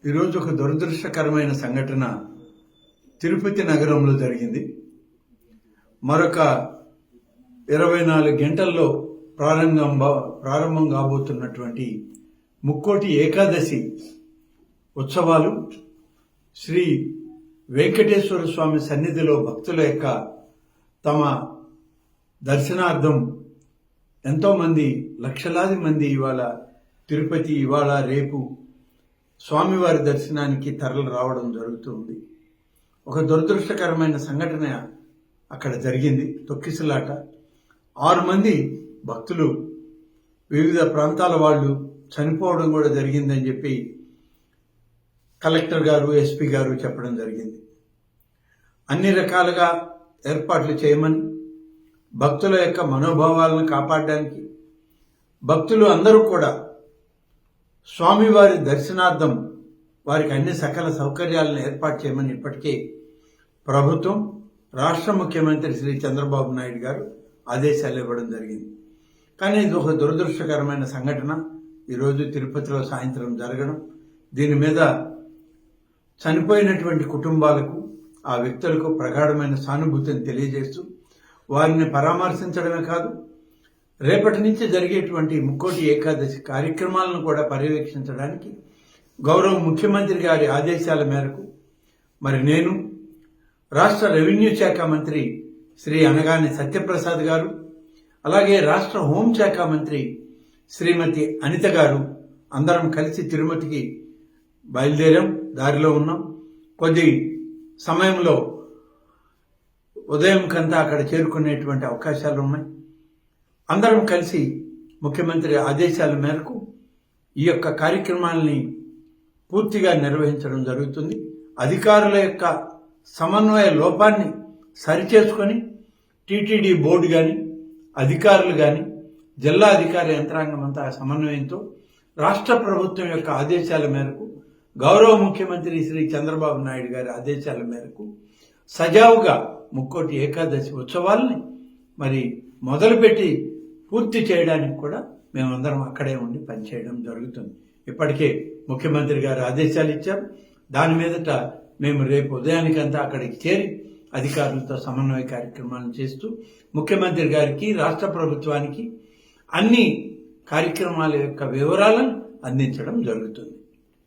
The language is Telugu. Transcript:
ఈరోజు ఒక దురదృష్టకరమైన సంఘటన తిరుపతి నగరంలో జరిగింది. మరొక 24 గంటల్లో ప్రారంభం కాబోతున్నటువంటి ముక్కోటి ఏకాదశి ఉత్సవాలు శ్రీ వెంకటేశ్వర స్వామి సన్నిధిలో భక్తుల యొక్క తమ దర్శనార్థం ఎంతోమంది లక్షలాది మంది ఇవాళ తిరుపతి ఇవాళ రేపు స్వామివారి దర్శనానికి తరలి రావడం జరుగుతుంది. ఒక దురదృష్టకరమైన సంఘటన అక్కడ జరిగింది. తొక్కిసలాట 6 మంది భక్తులు వివిధ ప్రాంతాల వాళ్ళు చనిపోవడం కూడా జరిగిందని చెప్పి కలెక్టర్ గారు, ఎస్పీ గారు చెప్పడం జరిగింది. అన్ని రకాలుగా ఏర్పాట్లు చేయమని, భక్తుల యొక్క మనోభావాలను కాపాడడానికి భక్తులు అందరూ కూడా స్వామివారి దర్శనార్థం వారికి అన్ని సకల సౌకర్యాలను ఏర్పాటు చేయమని ఇప్పటికే ప్రభుత్వం, రాష్ట్ర ముఖ్యమంత్రి శ్రీ చంద్రబాబు నాయుడు గారు ఆదేశాలు ఇవ్వడం జరిగింది. కానీ ఇది ఒక దురదృష్టకరమైన సంఘటన ఈరోజు తిరుపతిలో సాయంత్రం జరగడం, దీని మీద చనిపోయినటువంటి కుటుంబాలకు, ఆ వ్యక్తులకు ప్రగాఢమైన సానుభూతిని తెలియజేస్తూ వారిని పరామర్శించడమే కాదు, రేపటి నుంచి జరిగేటువంటి ముక్కోటి ఏకాదశి కార్యక్రమాలను కూడా పర్యవేక్షించడానికి గౌరవ ముఖ్యమంత్రి గారి ఆదేశాల మేరకు మరి నేను, రాష్ట్ర రెవెన్యూ శాఖ మంత్రి శ్రీ అనగాని సత్యప్రసాద్ గారు, అలాగే రాష్ట్ర హోంశాఖ మంత్రి శ్రీమతి అనిత గారు అందరం కలిసి తిరుమతికి బయలుదేరాం. దారిలో ఉన్నాం. కొద్ది సమయంలో ఉదయం కంతా అక్కడ చేరుకునేటువంటి అవకాశాలు ఉన్నాయి. అందరం కలిసి ముఖ్యమంత్రి ఆదేశాల మేరకు ఈ యొక్క కార్యక్రమాలని పూర్తిగా నిర్వహించడం జరుగుతుంది. అధికారుల యొక్క సమన్వయ లోపాన్ని సరిచేసుకొని టీటీడీ బోర్డు కానీ, అధికారులు కానీ, జిల్లా అధికార యంత్రాంగం అంతా సమన్వయంతో రాష్ట్ర ప్రభుత్వం యొక్క ఆదేశాల మేరకు, గౌరవ ముఖ్యమంత్రి శ్రీ చంద్రబాబు నాయుడు గారి ఆదేశాల మేరకు సజావుగా ముక్కోటి ఏకాదశి ఉత్సవాల్ని మరి మొదలుపెట్టి పూర్తి చేయడానికి కూడా మేమందరం అక్కడే ఉండి పనిచేయడం జరుగుతుంది. ఇప్పటికే ముఖ్యమంత్రి గారు ఆదేశాలు ఇచ్చారు. దాని మీదట మేము రేపు ఉదయానికంతా అక్కడికి చేరి అధికారులతో సమన్వయ కార్యక్రమాలను చేస్తూ ముఖ్యమంత్రి గారికి, రాష్ట్ర ప్రభుత్వానికి అన్ని కార్యక్రమాల యొక్క వివరాలను అందించడం జరుగుతుంది.